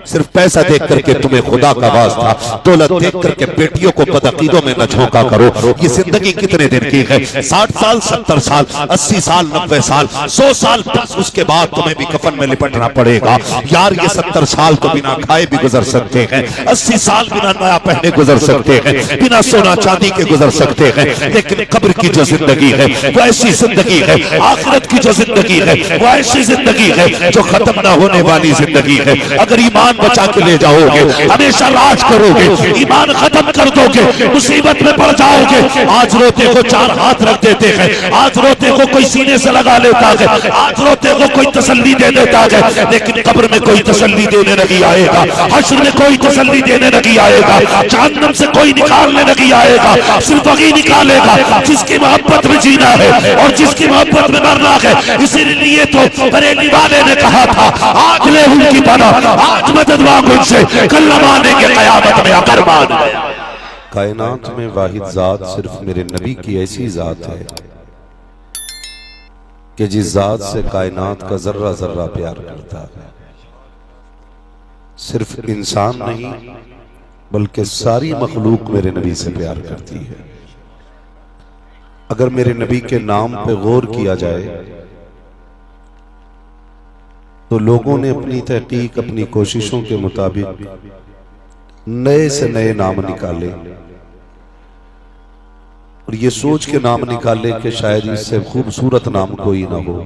सिर्फ पैसा देख करके तुम्हें खुदा का वास्ता, दौलत देख करके बेटियों को बदअकीदों में न झोंका करो। ये जिंदगी कितने दिन की है? 60 साल, 70 साल, 80 साल, 90 साल, 100 साल, बस उसके बाद तुम्हें भी कफन में लिपटना पड़ेगा। यार ये 70 साल तो बिना खाए भी गुजर सकते हैं, 80 साल बिना नया पहने गुजर सकते हैं, बिना सोना चांदी के गुजर सकते हैं, लेकिन कब्र की जो जिंदगी है वो ऐसी जिंदगी है, आखिरत की जो जिंदगी है वो ऐसी जिंदगी है जो खत्म ना होने वाली जिंदगी है। अगर ईमान बचा के ले जाओगे, हमेशा राज करोगे, ईमान खत्म कर दोगे, मुसीबत में पड़ जाओगे। आज रोते को 4 हाथ रख देते हैं, आज रोते को कोई सीने से लगा लेता है, आज रोते को कोई तसल्ली दे देता है, लेकिन कब्र में कोई तसल्ली देने नहीं आएगा, हश्र में कोई तसल्ली देने नहीं आएगा, जहन्नम से कोई निकालने नहीं आएगा। सिर्फ वही निकालेगा जिसकी मोहब्बत में जीना है और जिसकी मोहब्बत में मरना है। इसीलिए तो बरेली वाले ने कहा था, आज ले उनकी पनाह, आज मदद मांग उनसे, कल न मानेंगे कयामत में अगर मान गया। कायनात में वाहिद जात सिर्फ मेरे नबी की ऐसी जात है कि जिस जात से कायनात का जर्रा जर्रा प्यार करता है। सिर्फ इंसान नहीं बल्कि सारी मखलूक मेरे नबी से प्यार करती है। अगर मेरे नबी के नाम पे गौर किया जाए तो लोगों ने अपनी तहकीक, अपनी कोशिशों के मुताबिक नए से नए नाम निकाले और ये सोच के नाम निकाले कि शायद इससे खूबसूरत नाम कोई ना हो।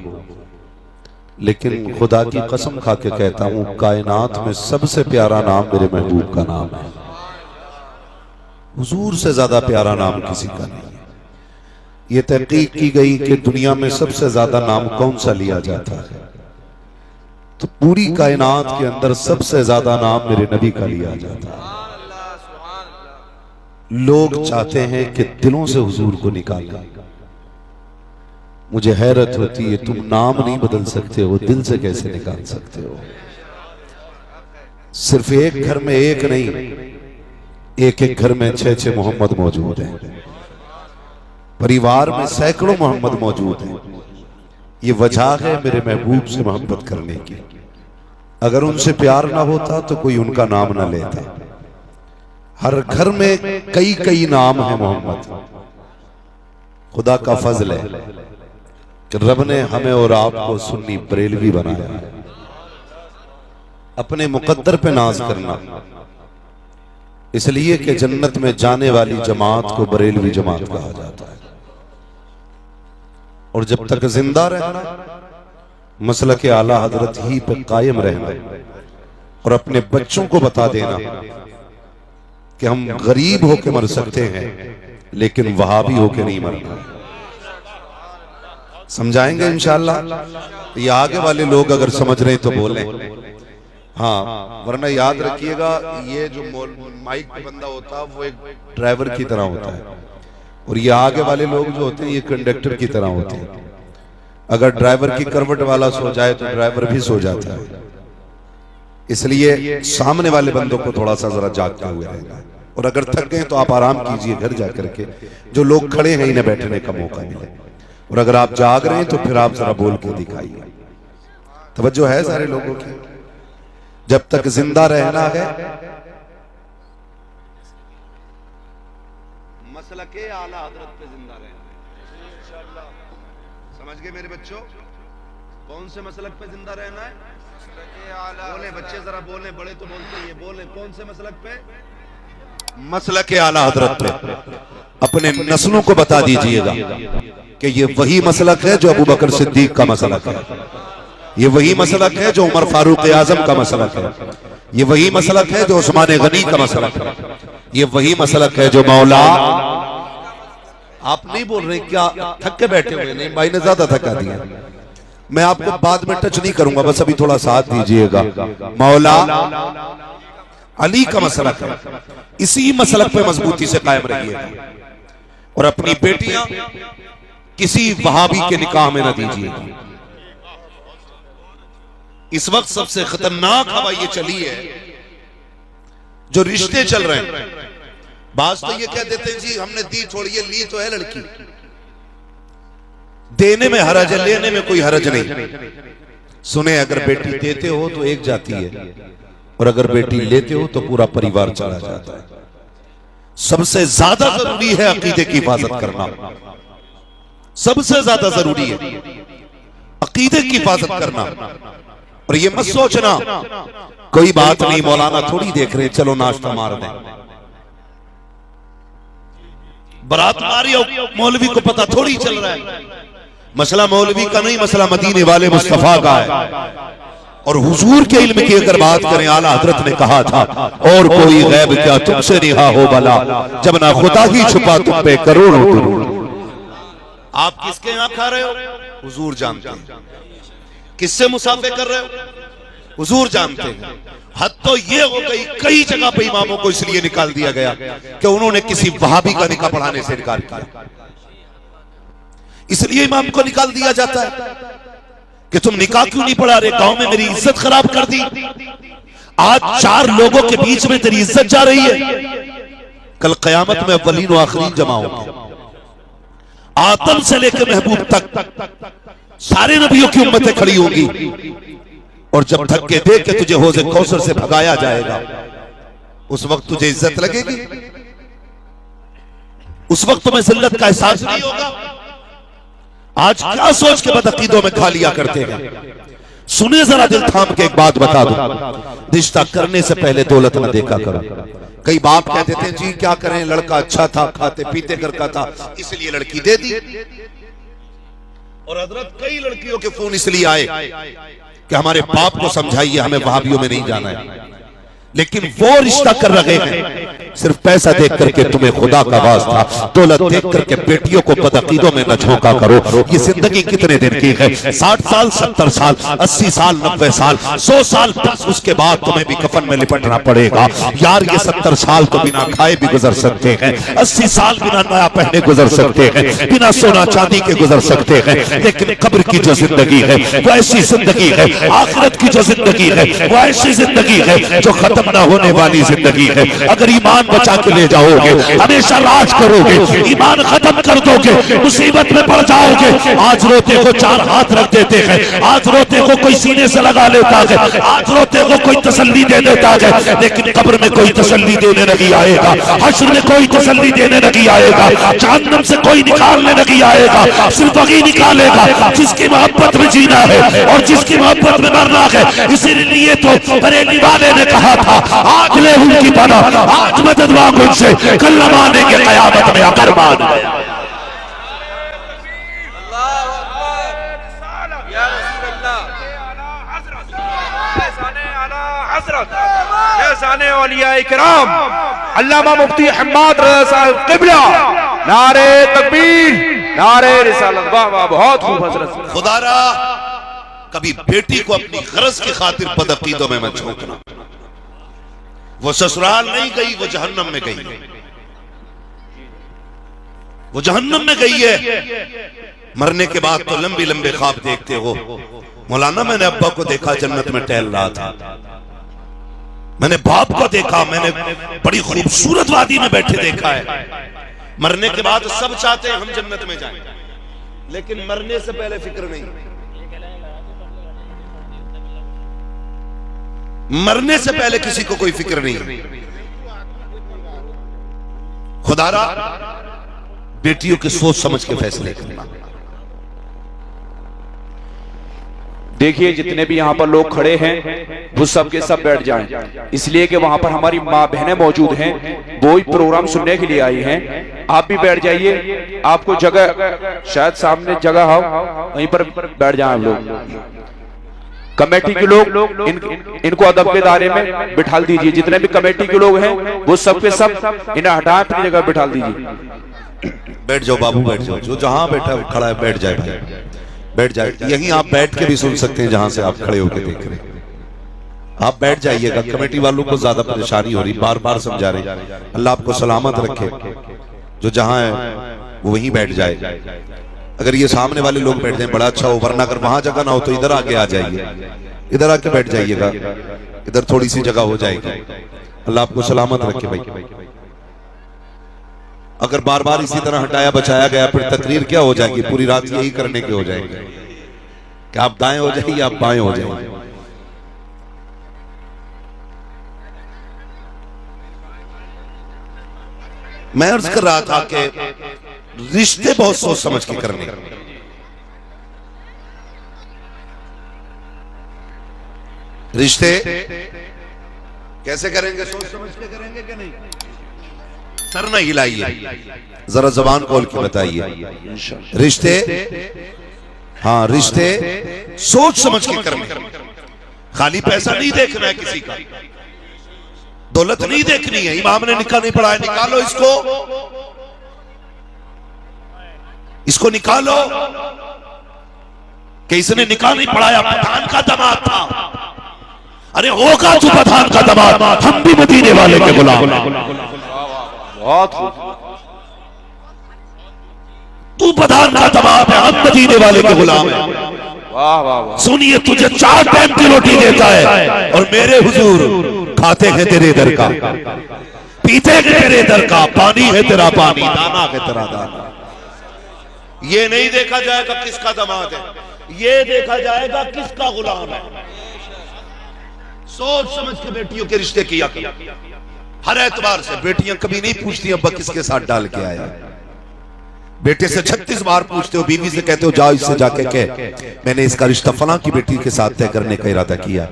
लेकिन खुदा की कसम खा के कहता हूं, कायनात में सबसे प्यारा नाम मेरे महबूब का नाम है। हुजूर से ज्यादा प्यारा नाम किसी का नहीं है। ये तहकीक की गई कि दुनिया में सबसे ज्यादा नाम कौन सा लिया जाता है, तो पूरी कायनात के अंदर सबसे ज्यादा नाम मेरे नबी का लिया जाता है। लोग चाहते हैं कि दिलों से हुजूर को निकालें। मुझे हैरत होती है, तुम नाम नहीं बदल सकते हो, दिल से कैसे निकाल सकते हो? सिर्फ एक घर में एक नहीं, एक एक घर में 6-6 मोहम्मद मौजूद हैं, परिवार में सैकड़ों मोहम्मद मौजूद हैं। ये वजह है मेरे महबूब से मोहब्बत करने की। अगर उनसे प्यार ना होता तो कोई उनका नाम ना लेता। हर घर में कई कई नाम है मोहम्मद। खुदा का फजल है कि रब ने हमें और आपको सुन्नी बरेलवी बनाया है। अपने मुकद्दर पे नाज करना, इसलिए कि जन्नत में जाने वाली जमात को बरेलवी जमात कहा जाता है। और जब तक जिंदा रहना, मसलक आला हजरत ही पे कायम रहना और अपने बच्चों को बता देना कि हम गरीब होके मर सकते हैं लेकिन वहाबी होके नहीं मरना। समझाएंगे इंशाअल्लाह। ये आगे वाले लोग अगर समझ रहे हैं तो बोलें हाँ, वरना याद रखिएगा, ये जो माइक पे बंदा होता है वो एक ड्राइवर की तरह होता है और ये आगे वाले लोग जो होते हैं ये कंडक्टर की तरह होते हैं। अगर ड्राइवर की करवट वाला सो जाए तो ड्राइवर भी सो जाता है। इसलिए सामने वाले बंदों को थोड़ा सा जरा जागते हुए रहना है। और अगर थक गए तो आप आराम कीजिए घर जाकर के, जो लोग खड़े हैं इन्हें बैठने का मौका मिले। और अगर आप जाग रहे हैं तो फिर आप जरा बोल के दिखाइए। तवज्जो है सारे लोगों की? जब तक जिंदा रहना है, मसला के आला हजरत पे जिंदा रहना है। समझ गए मेरे बच्चों? कौन से मसलक पे जिंदा रहना है? बोले बच्चे जरा बोले, बड़े तो बोलते ही बोले। कौन से मसलक पे? मसलक आला हजरत पे। अपने नस्लों को बता दीजिएगा कि ये वही मसलक है जो अबू बकर सिद्दीक का मसलक है, ये वही मसलक है जो उमर फारूक आजम का मसलक है, ये वही मसलक है जो उस्मान गनी का मसलक है, ये वही मसलक है जो मौला। आप नहीं बोल रहे क्या? थक के बैठे हुए? नहीं, भाई ने ज्यादा थका दिया। मैं आपको बाद में टच नहीं करूंगा, बस अभी थोड़ा साथ दीजिएगा। मौला अली का मसलक है, इसी मसलक पे मजबूती से कायम रहिएगा और अपनी बेटियां किसी वहाबी के निकाह में न दीजिएगा। इस वक्त सबसे खतरनाक हवा ये चली है, जो रिश्ते चल रहे हैं। बात तो ये कह देते हैं जी हमने दी थोड़ी, ये ली तो है लड़की। देने में हरज है, लेने में कोई हरज नहीं। सुने, अगर बेटी देते हो तो एक जाती है और अगर बेटी लेते हो तो पूरा परिवार चला जाता है। सबसे ज्यादा जरूरी है अकीदे की हिफाजत करना, सबसे ज्यादा जरूरी है अकीदे की हिफाजत करना। और ये मत सोचना कोई बात नहीं, मौलाना थोड़ी देख रहे, चलो नाश्ता मार दें, बारात मारी और मौलवी को पता थोड़ी चल रहा है। मसला मौलवी का नहीं, मसला मदीने वाले मुस्तफा का है। और हुजूर के इल्म की अगर बात करें, आला हजरत ने कहा था, और कोई गैब क्या तुमसे रिहा हो भला, जब ना खुदा ही छुपा तुम पे करोड़ों दुरूद। आप किसके यहां खा रहे हो, हुजूर जानते हैं। किससे मुसाफे कर रहे हो, हुजूर जानते हैं। हद तो ये हो गई, कई जगह पे इमामों को इसलिए निकाल दिया गया कि उन्होंने किसी वहाबी का निकाह पढ़ाने से इनकार किया, इसलिए इमाम को निकाल दिया जाता है कि तुम निकाह क्यों नहीं पढ़ा रहे, गांव में मेरी इज्जत खराब कर दी। आज 4 लोगों के बीच में तेरी इज्जत जा रही है, कल कयामत में अव्वलीन व आखिरीन जमा होंगे। आदम से लेकर महबूब तक सारे नबियों की उम्मतें खड़ी होंगी, और जब धक्के दे के तुझे हौज़े कौसर से भगाया जाएगा, उस वक्त तुझे इज्जत लगेगी, उस वक्त तुम्हें जिल्लत का एहसास नहीं होगा। आज क्या सोच के बदअकीदों में खा लिया करते हैं। सुने जरा दिल थाम के एक बात बता दो, रिश्ता करने से पहले दौलत न देखा करो। कई बाप कह देते हैं जी क्या करें, लड़का अच्छा था, खाते पीते घर का था, इसलिए लड़की दे दी। और हजरत कई लड़कियों के फोन इसलिए आए कि हमारे बाप को समझाइए, हमें वहाबियों में नहीं जाना है। लेकिन वो रिश्ता कर रहे हैं सिर्फ पैसा देख करके, तुम्हें खुदा का वास्ता दौलत देख करके बेटियों को बदअकीदों में न झोंका करो। ये जिंदगी कितने दिन की है, 60 साल 70 साल 80 साल 90 साल 100 साल, बस उसके बाद तुम्हें भी कफन में लिपटना पड़ेगा। यार ये 70 साल तो बिना खाए भी गुजर सकते हैं, 80 साल बिना नया पहने गुजर सकते हैं, बिना सोना चांदी के गुजर सकते हैं, लेकिन कब्र की जो जिंदगी है वो ऐसी जिंदगी है, आखिरत की जो जिंदगी है वो ऐसी जिंदगी है जो खत्म ना होने वाली जिंदगी है। अगर ईमान बचा के ले जाओगे, हमेशा राज करोगे, ईमान खत्म कर दोगे, मुसीबत में पड़ जाओगे। आज रोते को 4 हाथ रख देते हैं, आज रोते को कोई सीने से लगा लेता है, आज रोते को कोई तसल्ली दे देता है, लेकिन कब्र में कोई तसल्ली देने नहीं आएगा, हश्र में कोई तसल्ली देने नहीं आएगा, जहन्नम से कोई निकालने नहीं आएगा। सिर्फ वही निकालेगा जिसकी मोहब्बत में जीना है और जिसकी मोहब्बत में मरना है। इसीलिए तो बरेली वाले ने कहा था, आज ले उनकी पना, आज मदद मांगो उनसे, कल न मानेंगे कयामत में अगर मान गया। अल्लामा मुफ्ती हम्माद रज़ा साहब क़िबला, नारे तकबीर, नारे रिसालत। वाह वाह, बहुत खूब हज़रत। खुदारा कभी बेटी को अपनी गरज की खातिर बदअकीदों में मत झोंकना। वो ससुराल नहीं गई, वो जहन्नम में गई है, वो जहन्नम में गई है। मरने के बाद तो लंबी लंबे ख्वाब देखते हो। मौलाना मैंने अब्बा को देखा जन्नत में टहल रहा था, मैंने बाप को देखा, मैंने बड़ी खूबसूरत वादी में बैठे देखा है। मरने के बाद सब चाहते हैं हम जन्नत में जाएं, लेकिन मरने से पहले फिक्र नहीं, मरने से पहले किसी को कोई फिक्र नहीं। खुदारा बेटियों की सोच समझ के फैसले करना। देखिए जितने भी यहाँ पर लोग खड़े हैं वो सब के सब बैठ जाएं, इसलिए कि वहां पर हमारी माँ बहनें मौजूद हैं, वो ही प्रोग्राम सुनने के लिए आई हैं। आप भी बैठ जाइए, आपको जगह शायद सामने जगह हो, वहीं पर बैठ जाएं आप लोग। कमेटी के लोग इनको अदब के दायरे में बिठा दीजिए। जितने भी कमेटी के लोग हैं वो सब के सब इन्हें हटा अपनी जगह बिठा दीजिए। बैठ जाओ बाबू, बैठ जाओ, जो जहां बैठा खड़ा है बैठ जाए भाई, बैठ जाए। यहीं आप बैठ के भी सुन सकते हैं जहां से आप खड़े होकर देख रहे हैं, आप बैठ जाइएगा। कमेटी वालों को ज्यादा परेशानी हो रही, बार बार समझा रहे। अल्लाह आपको सलामत रखे, जो जहां है वो वहीं बैठ जाए। अगर ये सामने वाले लोग बैठ जाए बड़ा अच्छा हो, वरना अगर वहां जगह ना हो तो इधर आके आ जाइए, इधर आके बैठ जाइएगा, इधर थोड़ी सी जगह हो जाएगी। अल्लाह आपको सलामत रखे भाई। अगर बार बार इसी तरह हटाया बचाया गया फिर तकरीर क्या हो जाएगी, पूरी रात यही करने के हो जाएगी कि आप दाएं हो जाइए, आप बाएं हो जाइए। मैं अर्ज कर रहा था कि रिश्ते बहुत सोच समझ के करने, रिश्ते कैसे करेंगे? सोच समझ के करेंगे कि नहीं? सर न हिलाइए, जरा जबान खोल के बताइए। रिश्ते, हाँ रिश्ते सोच समझ के करने, खाली पैसा नहीं देखना है किसी का, दौलत नहीं देखनी है। इमाम ने निकाह नहीं पढ़ाया, निकालो इसको निकालो कि इसने निकाह नहीं पढ़ाया, पठान का दामाद था। अरे होगा तू पठान का दामाद, हम भी मदीने वाले के गुलाम। तू पठान का दामाद है, हम मदीने वाले के गुलाम है। वाह वाह वाह। सुनिए, तुझे 4 टाइम की रोटी देता है और मेरे हुजूर खाते हैं तेरे दर का, पीते हैं तेरे दर का, पानी है तेरा पानी, दाना है तेरा दाना। ये नहीं देखा जाएगा किसका दामाद है, ये देखा जाएगा किसका गुलाम है। सोच समझ के बेटियों के रिश्ते किया करो। हर एतबार से बेटियां कभी नहीं पूछती अब्बा किसके साथ डाल के आया। बेटे से 36 बार पूछते हो, बीवी से कहते हो जाओ इससे जाके कह मैंने इसका रिश्ता फलां की बेटी के साथ तय करने का इरादा किया,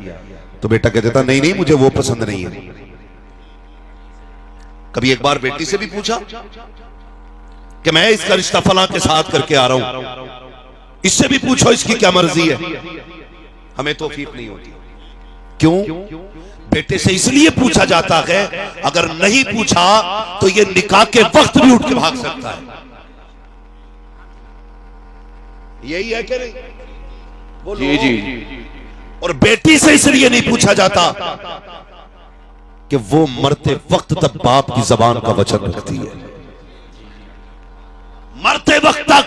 तो बेटा कह देता नहीं नहीं मुझे वो पसंद नहीं है। कभी एक बार बेटी से भी पूछा कि मैं इसका रिश्ता फलां के साथ करके आ रहा हूं, इससे भी पूछो इसकी क्या मर्जी है, हमें तौफीक नहीं होती। क्यों? बेटे से इसलिए पूछा जाता है, अगर नहीं पूछा तो ये निकाह के वक्त भी उठ के भाग सकता है। यही है कि नहीं? बोलो। जी जी। और बेटी से इसलिए नहीं पूछा जाता कि वो मरते वक्त तक बाप की जबान का वचन रखती है। मरते वक्त तक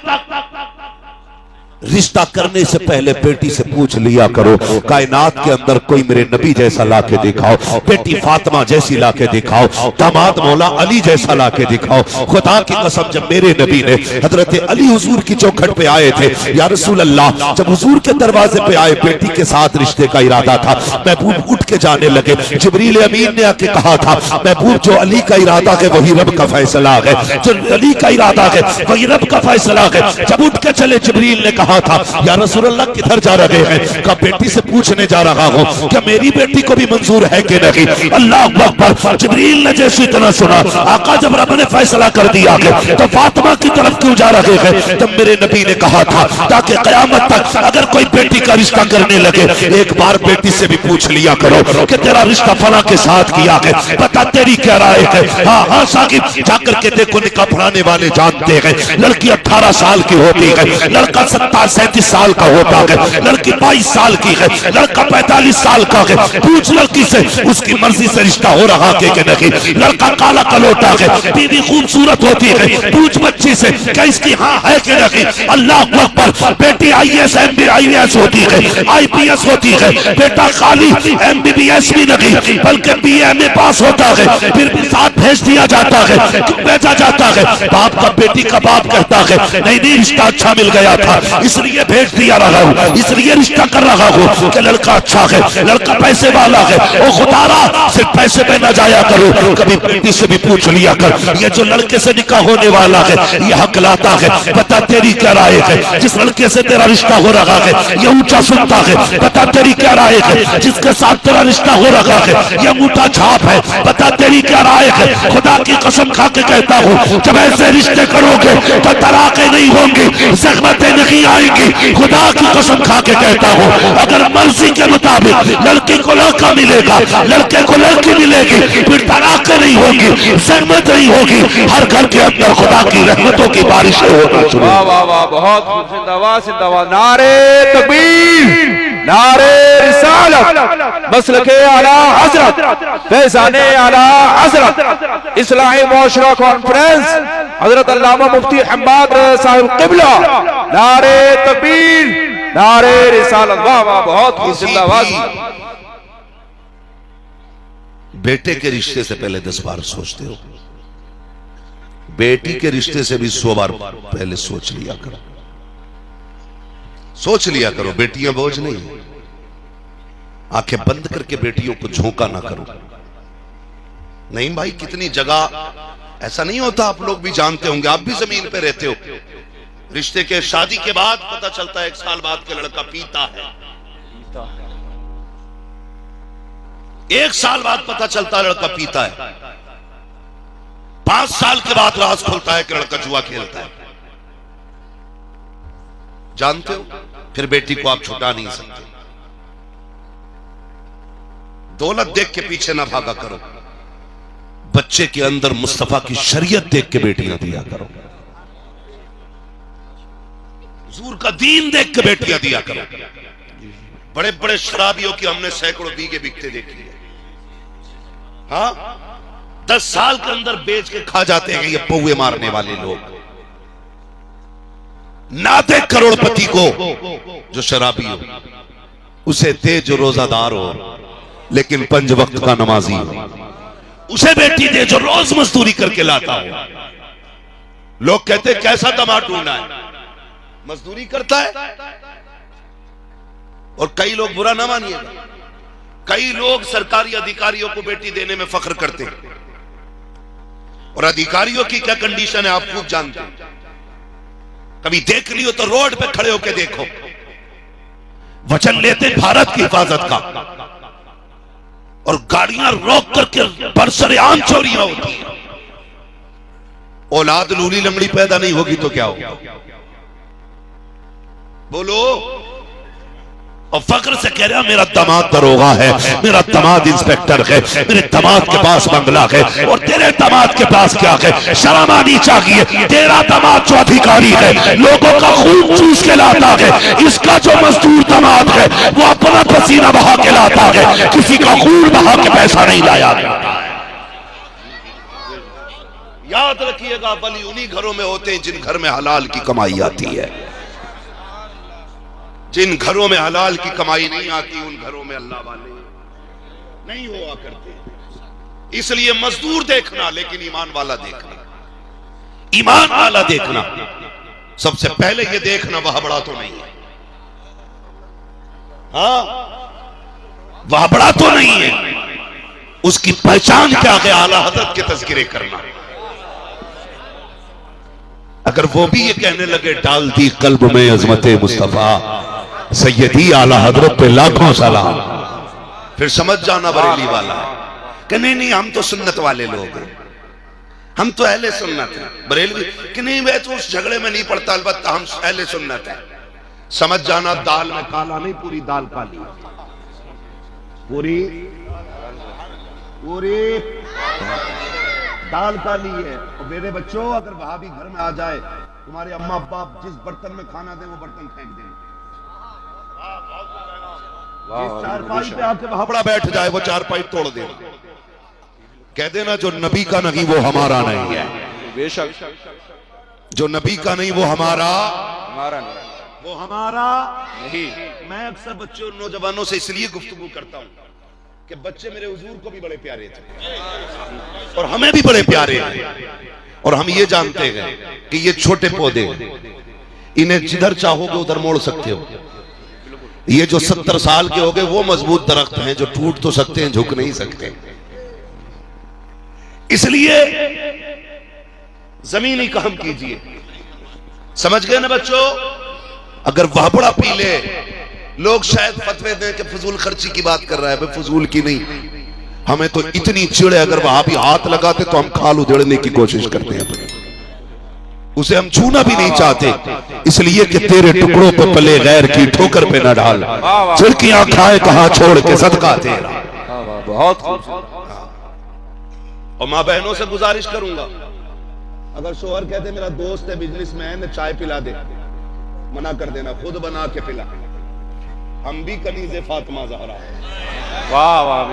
रिश्ता करने से पहले बेटी से पूछ लिया करो, कायनात के अंदर कोई मेरे नबी जैसा लाके दिखाओ, बेटी फातिमा जैसी लाके दिखाओ, दामाद मौला अली जैसा लाके दिखाओ। खुदा की कसम, जब मेरे नबी ने हजरत अली हुजूर की चौखट पे आए थे, या रसूल अल्लाह, जब हुजूर के दरवाजे पे आए, बेटी के साथ रिश्ते का इरादा था, महबूब उठ के जाने लगे। जिब्रील अमीन ने आके कहा था, महबूब जो अली का इरादा है वही रब का फैसला है, जो अली का इरादा है वही रब का फैसला है। जब उठ के चले, जिब्रील ने कहा था या रसूल अल्लाह किधर जा रहे हैं? का बेटी से पूछने जा रहा हूं क्या मेरी बेटी को भी मंजूर है कि नहीं। अल्लाह अकबर। जिब्रील ने जैसे इतना सुना, आका जब रब ने फैसला कर दिया है तो फातिमा की तरफ क्यों जा रहे हैं? तब मेरे नबी ने कहा था ताकि कयामत तक अगर कोई बेटी का रिश्ता करने लगे, एक बार बेटी से भी पूछ लिया करो कि तेरा रिश्ता फला के साथ किया है, बता तेरी क्या राय है। हाँ हाँ साकिब, जाकर के देखो, निकाह पढ़ाने वाले जानते हैं लड़की 18 साल की होती है, लड़का 37 साल का होता है, लड़की 22 साल की है, लड़का 45 साल का है। पूछ लड़की से उसकी मर्जी से रिश्ता हो रहा है कि नहीं। लड़का काला कलोटा है, बीवी खूबसूरत होती है, पूछ बच्ची से क्या इसकी हाँ है कि नहीं। अल्लाह अकबर। बेटी IAS MBIS होती है, IPS होती है, बेटा खाली MBBS भी नहीं बल्कि BA पास होता है, फिर भी साथ भेज दिया जाता है। क्यों भेजा जाता है? बाप का बेटी का बाप कहता है नहीं नहीं रिश्ता अच्छा मिल गया था इसलिए भेज दिया रहा हूं, इसलिए रिश्ता कर रहा हूं कि लड़का अच्छा है, लड़का पैसे वाला है। ओ खुदारा, सिर्फ पैसे पे न जाया करो, कभी बेटी से भी पूछ लिया कर, ये जो लड़के से निकाह होने वाला है ये हक लाता है, बता तेरी क्या राय है। जिस लड़के से तेरा रिश्ता हो रहा है ये ऊंचा सुनता है, बता तेरी क्या राय है। जिसके साथ तेरा रिश्ता हो रहा है ये अंगूठा छाप है, बता तेरी क्या राय है। खुदा की कसम खा के कहता हूं, जब ऐसे रिश्ते करोगे तो तलाकें नहीं होंगी, ज़हमतें नहीं आएंगी। खुदा की कसम खा के कहता हूं, अगर मर्जी के मुताबिक लड़की को लड़का मिलेगा, लड़के को लड़की मिलेगी, फिर तलाकें नहीं होंगी, ज़हमत नहीं होगी। हर घर के अंदर खुदा की रहमतों की बारिशें होना शुरू। वाह वाह वाह, बहुत जिंदाबाद जिंदाबाद। नारे तकबीर, नारे रिसालत, मसलके आला हजरत, फैज़ाने आला हजरत, इस्लाही मुआशरा कॉन्फ्रेंस हजरत अल्लामा मुफ्ती हम्माद साहिब क़िबला। नारे तकबीर, नारे रिसालत। वाह वाह, बहुत जिंदाबाद। बेटे के रिश्ते से पहले 10 बार सोचते हो, बेटी के रिश्ते से भी 100 बार पहले सोच लिया करो, सोच लिया करो। बेटियां बोझ नहीं, आंखें बंद करके बेटियों को झोंका ना करो। नहीं भाई, कितनी जगह ऐसा नहीं होता, आप लोग भी जानते होंगे, आप भी जमीन पे रहते हो। रिश्ते के शादी के बाद पता चलता है 1 साल बाद के लड़का पीता है, 1 साल बाद पता चलता है लड़का पीता है, 5 साल के बाद राज खुलता है कि लड़का जुआ खेलता है। जानते हो, फिर बेटी को आप छुटा नहीं सकते। दौलत देख के पीछे ना भागा करो, बच्चे के अंदर मुस्तफा की शरीयत देख के बेटियां दिया करो, हुजूर का दीन देख के बेटियां दिया करो। बड़े बड़े शराबियों की हमने सैकड़ों बीघे बिकते देखे हैं। हाँ, 10 साल के अंदर बेच के खा जाते हैं ये पौवे मारने वाले लोग। ना दे करोड़पति को जो शराबी हो, उसे दे जो रोजादार हो लेकिन 5 वक्त का नमाजी हो। उसे बेटी दे जो रोज मजदूरी करके लाता हो। लोग कहते कैसा दामाद ढूंढना है, मजदूरी करता है। और कई लोग, बुरा ना मानिएगा, कई लोग सरकारी अधिकारियों को बेटी देने में फख्र करते हैं। और अधिकारियों की क्या कंडीशन है आप खूब जानते हैं। कभी देख लियो तो रोड पे खड़े होकर देखो, वचन लेते भारत की हिफाजत का, और गाड़ियां रोक करके बरसरेआम चोरियां होती हैं। औलाद लूली लंगड़ी पैदा नहीं होगी तो क्या होगा, बोलो। और फख्र से कह रहा मेरा दामाद दरोगा है, मेरा दामाद इंस्पेक्टर है, मेरे दामाद के पास बंगला है, और तेरे दामाद के पास क्या है, शर्म आनी चाहिए। तेरा दामाद जो अधिकारी है, लोगों का खून चूस के लाता है, इसका जो मजदूर दामाद है वो अपना पसीना बहा के लाता है, किसी का खून बहा के पैसा नहीं लाया जाता। याद रखिएगा, बली उन्हीं घरों में होते हैं जिन घर में हलाल की कमाई आती है। जिन घरों में हलाल की कमाई नहीं आती, उन घरों में अल्लाह वाले नहीं हुआ करते। इसलिए मजदूर देखना, लेकिन ईमान वाला देखना, ईमान वाला देखना। सबसे पहले ये देखना वह बड़ा तो नहीं है, हाँ वह बड़ा तो नहीं है, उसकी पहचान क्या है, आला हजरत के तज़किरे करना। अगर वो भी ये कहने लगे डाल दी कल्ब में अजमते मुस्तफा सैयदी आला हजरत पे लाखों सलाम, फिर समझ जाना बरेली वाला है कि नहीं नहीं हम तो सुन्नत वाले लोग हैं, हम तो अहले सुन्नत हैं। बरेलवी कि नहीं मैं तो उस झगड़े में नहीं पड़ता, अलबत्ता हम अहले सुन्नत हैं। समझ जाना, दाल में काला नहीं, पूरी दाल काली, पूरी पूरी दाल काली है। और मेरे बच्चों, अगर भाभी घर में आ जाए, तुम्हारे अम्मा अब्बा जिस बर्तन में खाना दे वो बर्तन फेंक दें। चारपाई पे आके भापड़ा बैठ जाए, वो चारपाई तोड़ दे। कह देना जो नबी का नहीं वो हमारा नहीं है। बेशक जो नबी का नहीं वो हमारा नहीं, वो हमारा नहीं। मैं अक्सर बच्चों और नौजवानों से इसलिए गुफ्तगू करता हूं कि बच्चे मेरे हुजूर को भी बड़े प्यारे थे और हमें भी बड़े प्यारे हैं। और हम ये जानते हैं कि ये छोटे पौधे, इन्हें जिधर चाहोगे उधर मोड़ सकते हो। ये जो 70 साल के हो गए वो मजबूत दरख्त हैं जो टूट तो सकते हैं, झुक नहीं सकते। इसलिए जमीन ही काम कीजिए। समझ गए ना बच्चों। अगर वाबड़ा पी ले, लोग शायद फतवे दें कि फजूल खर्ची की बात कर रहा है, फजूल की नहीं। हमें तो इतनी चिड़ है, अगर वहां भी हाथ लगाते तो हम खाल उधेड़ने की कोशिश करते हैं, उसे हम छूना भी नहीं चाहते, इसलिए कि तेरे टुकड़ों पे पले गैर की ठोकर पे न डाल, चिड़कियां खाए कहां छोड़ के सदका तेरा। बहुत और मां बहनों से गुजारिश करूंगा, अगर शोहर कहते मेरा दोस्त है बिजनेसमैन, चाय पिला दे, मना कर देना, खुद बना के पिला। हम भी कनीज़े फातिमा ज़हरा है। वाह वाह।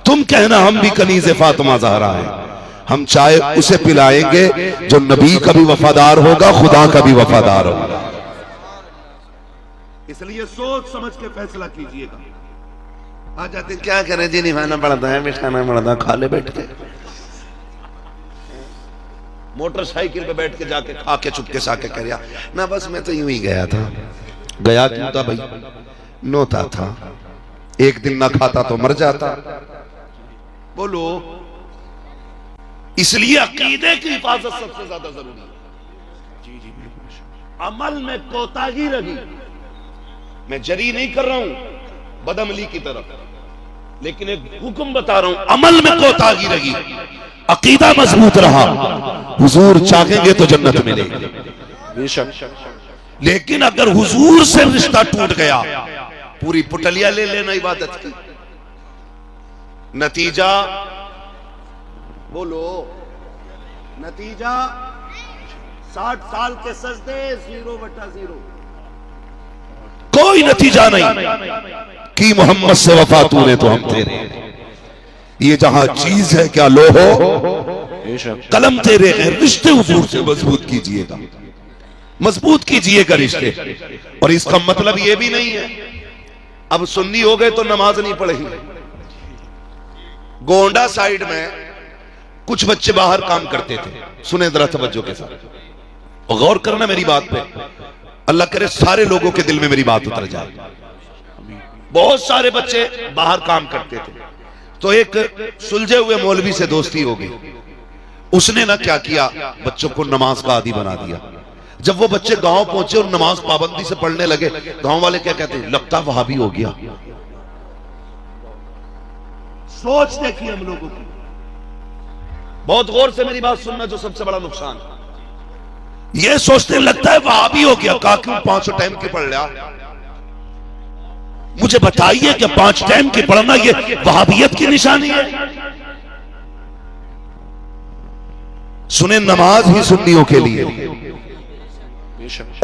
तुम कहना हम भी कनीज़े फातिमा ज़हरा है। हम चाय उसे पिलाएंगे जो नबी का भी वफादार होगा, खुदा का भी वफादार होगा। इसलिए सोच समझ के फैसला कीजिएगा। आ जाते क्या करें जी, निभाना पड़ता है, बिठाना पड़ता है, खा ले बैठ के, मोटरसाइकिल पे बैठ के जाके खा के चुपके से आके कर ना, बस मैं तो यूं ही गया था। गया क्यों था भाई? नोता था, एक दिन ना खाता तो मर जाता। बोलो, इसलिए अकीदे की हिफाजत सबसे ज्यादा जरूरी है। अमल में कोताही रही, मैं जरी नहीं कर रहा हूं बदअमली की तरफ, लेकिन एक हुक्म बता रहा हूं, अमल में कोताही रही, अकीदा मजबूत रहा, हुजूर चाहेंगे तो जन्नत मिलेगी बेशक। लेकिन अगर हुजूर से रिश्ता टूट गया, पूरी पुटलिया ले लेना इबादत की, नतीजा बोलो, नतीजा 60 साल के सजदे 0/0, कोई नतीजा नहीं कि मोहम्मद से वफा तूने तो हम तेरे। ये जहां चीज है क्या लो हो, कलम तेरे हैं, रिश्ते हुजूर से मजबूत कीजिएगा, मजबूत कीजिएगा रिश्ते। और इसका मतलब ये भी नहीं है अब सुन्नी हो गए तो नमाज नहीं पढ़ेंगे। गोंडा साइड में कुछ बच्चे बाहर काम करते थे, सुने जरा तवज्जो के साथ और गौर करना मेरी बात पे, अल्लाह करे सारे लोगों के दिल में मेरी बात उतर जाए। बहुत सारे बच्चे बाहर काम करते थे, तो एक सुलझे हुए मौलवी से दोस्ती हो गई। उसने ना क्या किया, बच्चों को नमाज का आदी बना दिया। जब वो बच्चे गांव पहुंचे और नमाज पाबंदी से पढ़ने लगे, गांव वाले क्या कहते हैं, लगता वहाबी हो गया। सोच देखिए हम लोगों की, बहुत गौर से मेरी बात सुनना, जो सबसे बड़ा नुकसान ये सोचते लगता है वहाबी हो गया। कहा क्यों 5 टाइम की पढ़ लिया? मुझे बताइए कि 5 टाइम की पढ़ना ये वहाबियत की निशानी है? सुने, नमाज ही सुन्नियों के लिए,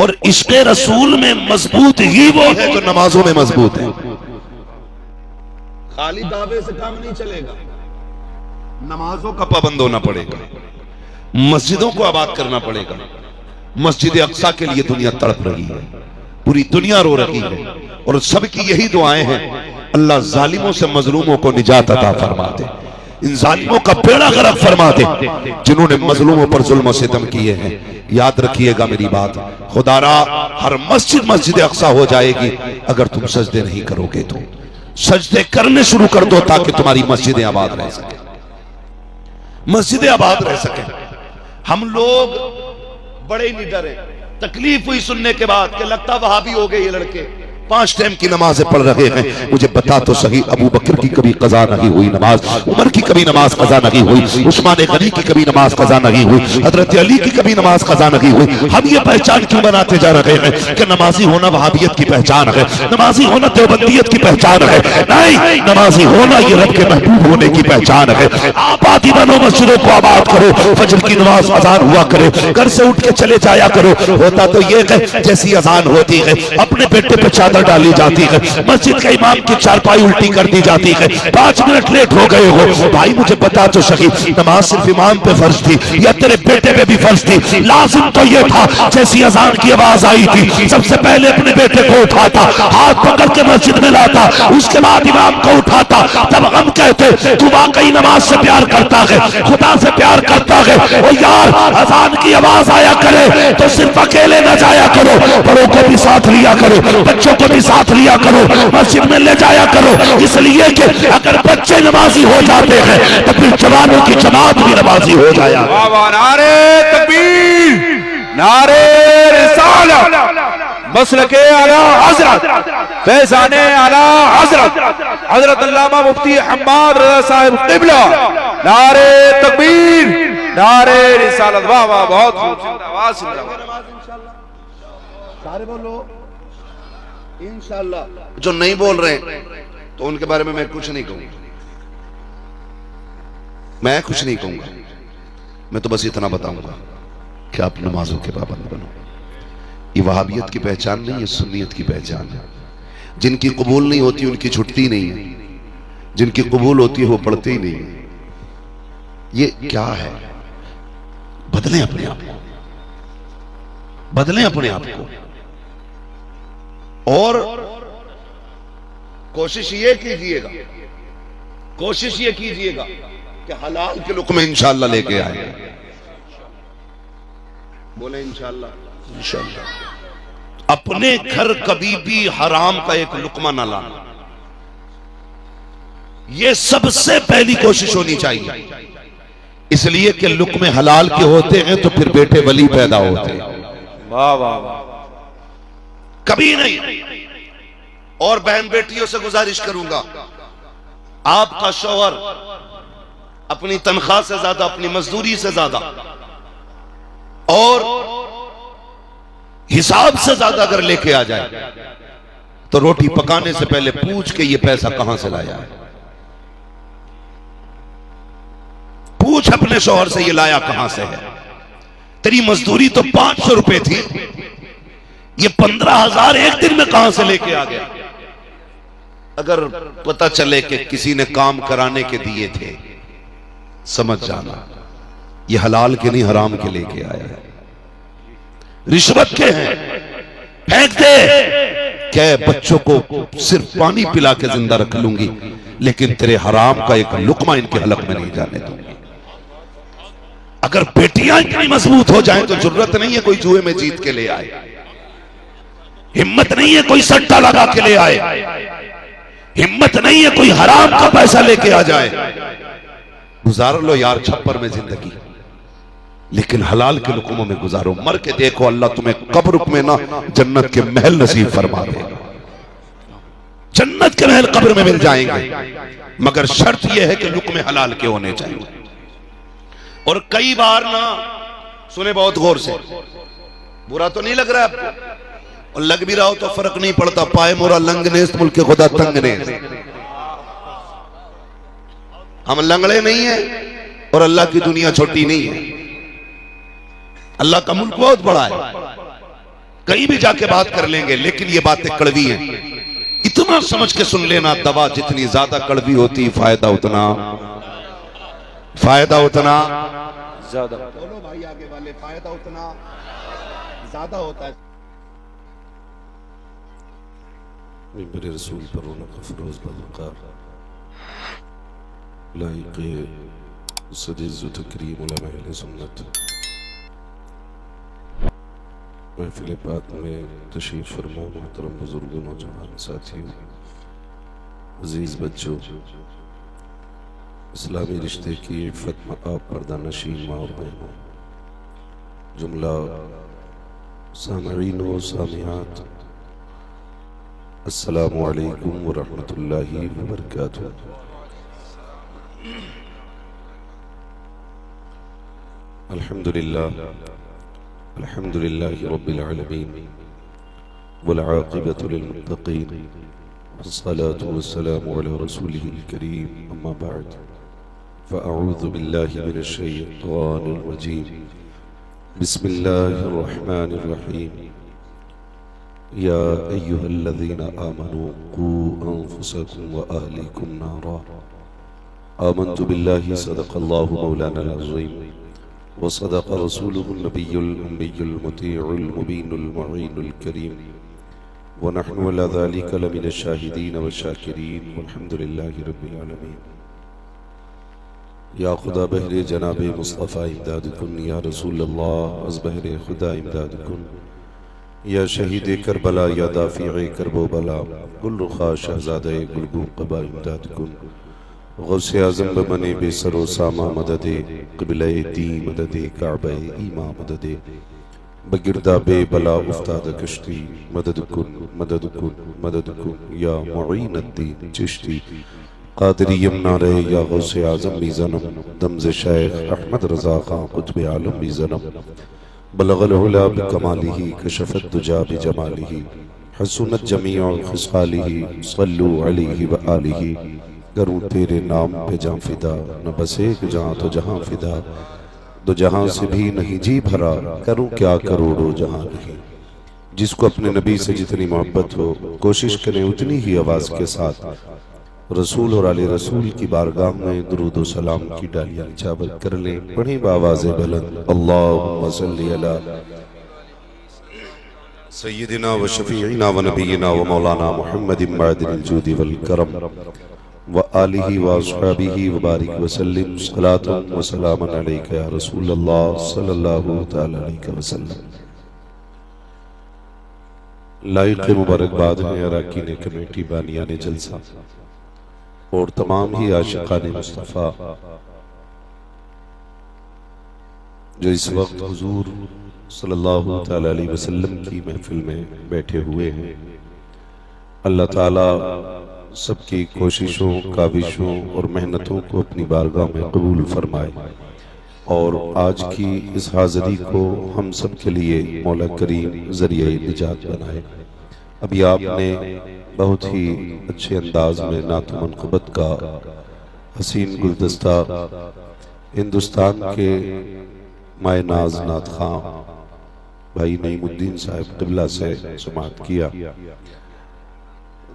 और इश्क़े रसूल में मजबूत ही वो है जो नमाजों में मजबूत है। खाली दावे से काम नहीं चलेगा, नमाजों का पाबंद होना पड़ेगा, मस्जिदों को आबाद करना पड़ेगा। मस्जिद अक्सा के लिए दुनिया तड़प रही है, पूरी दुनिया रो रही है, और सबकी यही दुआएं हैं, अल्लाह जालिमों से मजलूमों को निजात अता फरमा दे, इन जालिमों का बेड़ा गर्क फरमा दे जिन्होंने मजलूमों पर जुल्म और सितम किए हैं। याद रखिएगा मेरी बात, खुदारा हर मस्जिद मस्जिद अक्सा हो जाएगी अगर तुम सजदे नहीं करोगे। तो सजदे करने शुरू कर दो ताकि तुम्हारी मस्जिदें आबाद रह सके, मस्जिदें आबाद रह सके। हम लोग बड़े निडर हैं, तकलीफ हुई सुनने के बाद कि लगता वहाबी हो गए ये लड़के, 5 टाइम की नमाजें पढ़ रहे हैं। मुझे बता तो सही, अबू बकर की कभी कजा नहीं हुई नमाज, उमर की कभी नमाज कजा नहीं हुई, उस्मान गनी की कभी नमाज कजा नहीं हुई, हजरत अली की कभी नमाज कजा नहीं हुई। हम ये पहचान क्यों बनाते जा रहे हैं कि नमाजी होना वहाबियत की पहचान है, नमाजी होना देवबंदियत की पहचान है? नहीं, नमाजी होना ये रब के महबूब होने की पहचान है। आबादी बनो, मस्जिदों को आबाद करो, फजर की नमाज अजान हुआ करे, घर से उठ के चले जाया करो। होता तो ये है जैसी अजान होती है अपने बेटे पे चादर डाली जाती है, मस्जिद के इमाम की चारपाई उल्टी कर दी जाती है, 5 मिनट लेट हो गए हो। भाई मुझे बता तो सही, नमाज सिर्फ इमाम पे फर्ज थी या तेरे बेटे पे भी फर्ज थी? लाजिम तो ये था जैसी अजान की आवाज आई थी सबसे पहले अपने बेटे को उठाता, हाथ पकड़ के मस्जिद में लाता, उसके बाद इमाम को उठाता। तब हम कहते तू वाकई नमाज से प्यार करता है, खुदा से प्यार करता है। और यार अजान की आवाज आया करे तो सिर्फ अकेले न जाया करो, बड़ों को भी साथ लिया करो, बच्चों को भी साथ लिया करो, मस्जिद में ले जाया करो। इसलिए कि अगर बच्चे नमाजी हो जाते हैं तो फिर जवानों की जमात भी नमाजी हो जाया। नारे तकबीर, नारे रिसालत, मसलके आला हजरत, फैज़ाने आला हजरत, हजरत अल्लामा मुफ्ती हम्माद रज़ा साहिब क़िबला। नारे तकबीर, नारे रिसालत। वाह वाह, बहुत खूबसूरत आवाज। सारे बोलो इंशाअल्लाह। जो नहीं बोल रहे तो उनके बारे में मैं कुछ नहीं कहूंगा, मैं कुछ नहीं कहूंगा, मैं तो बस इतना बताऊंगा कि आप नमाजों के पाबंद बनो। ये वहाबियत की पहचान नहीं है, सुन्नियत की पहचान है। जिनकी कबूल नहीं होती उनकी छुट्टी नहीं है, जिनकी कबूल होती है वो पढ़ते ही नहीं है। ये क्या है? बदलें अपने आप को, बदलें अपने आप को, और कोशिश ये कीजिएगा, कोशिश ये कीजिएगा कि हलाल के लुक़्मे इंशाअल्लाह लेके आए। बोले इंशाअल्लाह। इंशाअल्लाह अपने घर कभी भी हराम का एक लुक़मा ना लाना, ये सबसे पहली कोशिश होनी चाहिए। इसलिए कि लुक्मे हलाल के होते हैं तो फिर बेटे वली पैदा होते हैं। वाह वाह वाह। कभी नहीं। और बहन बेटियों से गुजारिश करूंगा, आपका शौहर अपनी तनख्वाह से ज्यादा, अपनी मजदूरी से ज्यादा और हिसाब से ज्यादा अगर लेके आ जाए तो रोटी पकाने से पहले पूछ के ये पैसा कहां से लाया है। पूछ अपने शौहर से ये लाया कहां से है। तेरी मजदूरी तो 500 रुपए थी, ये 15,000 एक दिन में कहां से लेके आ गया। अगर पता चले कि किसी ने काम कराने के दिए थे, समझ जाना ये हलाल के नहीं हराम के लेके आया है, रिश्वत के हैं, फेंक दे। क्या बच्चों को सिर्फ पानी पिला के जिंदा रख लूंगी, लेकिन तेरे हराम का एक लुकमा इनके हलक में नहीं जाने दूंगी। अगर बेटियां इतनी मजबूत हो जाएं तो जरूरत नहीं है कोई जुए में जीत के ले आए, हिम्मत नहीं है कोई सट्टा लगा के ले आए, हिम्मत नहीं है कोई हराम का पैसा लेके आ जाए। गुजार लो यार छप्पर में जिंदगी, लेकिन हलाल के लुकमों में गुजारो। मर के देखो, अल्लाह तुम्हें कब्र में ना जन्नत के महल नसीब फरमा देगा। जन्नत के महल कब्र में मिल जाएंगे, मगर शर्त यह है कि लुकमे हलाल के होने चाहिए। और कई बार ना, सुने बहुत गौर से, बुरा तो नहीं लग रहा है आपको, और लग भी रहा हो तो फर्क नहीं पड़ता। पाए मोरा लंग ने मुल्क खुदा तंग ने। हम लंगड़े नहीं है और अल्लाह की दुनिया छोटी नहीं है। अल्लाह का मुल्क बहुत बड़ा है, कहीं भी जाके बात कर लेंगे, लेकिन ये बातें कड़वी हैं। इतना समझ के सुन लेना, दवा जितनी ज्यादा कड़वी होती फायदा उतना ज्यादा। बोलो भाई आगे वाले, फायदा उतना ज्यादा होता है। मेरे रसूल पर रौनक अफरोज बलकार लाइक़े सदीज़ व तकरीम उलमा अहले सुन्नत महफिल पाक में तशरीफ़ फरमा मोहतरम बुजुर्गों, नौजवान साथियों, अजीज़ बच्चों, इस्लामी रिश्ते की इफ़्फ़त में आप पर्दा नशीन माँ और बहनों, जुमला सामईन व सामियात, अस्सलामु अलैकुम व रहमतुल्लाहि व बरकातुहू। अल्हम्दुलिल्लाह रब्बिल आलमीन वल आक़िबतु लिल मुत्तक़ीन वस्सलातु वस्सलामु अला रसूलिहिल करीम, अम्मा बअद, फ़अऊज़ु बिल्लाहि मिनश शैतानिर रजीम, बिस्मिल्लाहिर रहमानिर रहीम। या अय्युहल्लज़ीना आमनू क़ू अन्फुसकुम व अहलीकुम नारा, आमन्तु बिल्लाहि सदक़ल्लाहु मौलानाल अज़ीम व सदक़ रसूलुहुन नबियुल उम्मियुल मुतीउल मुबीनुल मुईनुल करीम व नहनु अला ज़ालिका लमिनश शाहिदीन व शाकिरीन वल्हम्दुलिल्लाहि रब्बिल आलमीन। या खुदा बहरे जनाबे मुस्तफ़ा इमदाद कुन, या रसूल अल्लाह अज़ बहरे खुदा इमदाद कुन, या शहीद करबला, या दाफ़िए करबो बला, गुल रुखा शहज़ादे गुलगू क़बा इमदाद कुन, गौसे आज़म बने बेसरो सामा मददे, क़िबले दी मददे, काबे ईमा मददे, बगिरदा बे बला उफ्ताद कश्ती, मदद कुन मदद कुन मदद कुन, या मुईनुद्दीन चिश्ती क़ादिरी यमना रहे, या गौसे आज़म भी ज़नम, दमज़े शेख अहमद रज़ा खां क़ुत्ब आलम भी ज़नम, बलगल उला बिकमालिही कशफत दुजा बिजमालिही, हसनत जमीअ खिसालिही, सल्लु अलैहि व आलिही। करूँ तेरे नाम पे जां फिदा, न बस एक जहां तो जहां फिदा, दो जहां से भी नहीं जी भरा, करूँ क्या करोड़ों जहां नहीं। जिसको अपने नबी से जितनी मोहब्बत हो, कोशिश करें उतनी ही आवाज़ के साथ रसूल और आले रसूल की बारगाह में दुरूद व सलाम की डालियां निछावर कर लें। पढ़ें बावाज़े बुलंद, अल्लाहुम्मा सल्ली अला सय्यिदिना व शफीइना व नबीना व मौलाना मुहम्मदिन मअदिनिल जूदि वल करम व आलिहि व अस्हाबिहि व बारिक व सल्लिम सलातन व सलामन अलैका या रसूल अल्लाह सल्लल्लाहु तआला अलैहि वसल्लम। लाइक़ मुबारकबाद है अरकान कमेटी, बानियान जलसा और तमाम ही आशिकान मुस्तफ़ा जो इस वक्त हुजूर सल्लल्लाहु तआला अलैहि वसल्लम की महफिल में बैठे हुए हैं, अल्लाह ताला सबकी कोशिशों, काविशों और मेहनतों को अपनी बारगाह में कबूल फरमाए और आज की इस हाज़िरी को हम सब के लिए मौला करीम ज़रिए निजात बनाए। अभी आपने बहुत ही अच्छे अंदाज में नात मनक़बत का हसीन गुलदस्ता हिंदुस्तान के माए नाज नात खां भाई नईमुद्दीन साहब क़िबला से समाअत किया।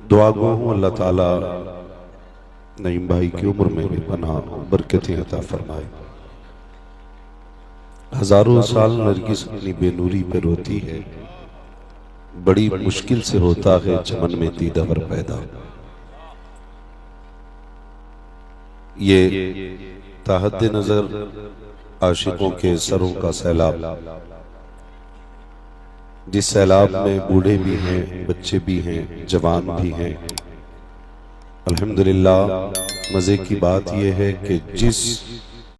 दुआ गो हूँ अल्लाह ताला नईम भाई की उम्र में भी पनाह बरकतें अता फरमाए। हजारों साल नरगिस अपनी बेनूरी पे रोती है, बड़ी मुश्किल से होता है चमन में दीदार पैदा। ये ताहद नजर आशिकों के सरों का सैलाब, जिस सैलाब में बूढ़े भी हैं, बच्चे भी हैं, जवान भी हैं। अल्हम्दुलिल्लाह मज़े की बात यह है कि जिस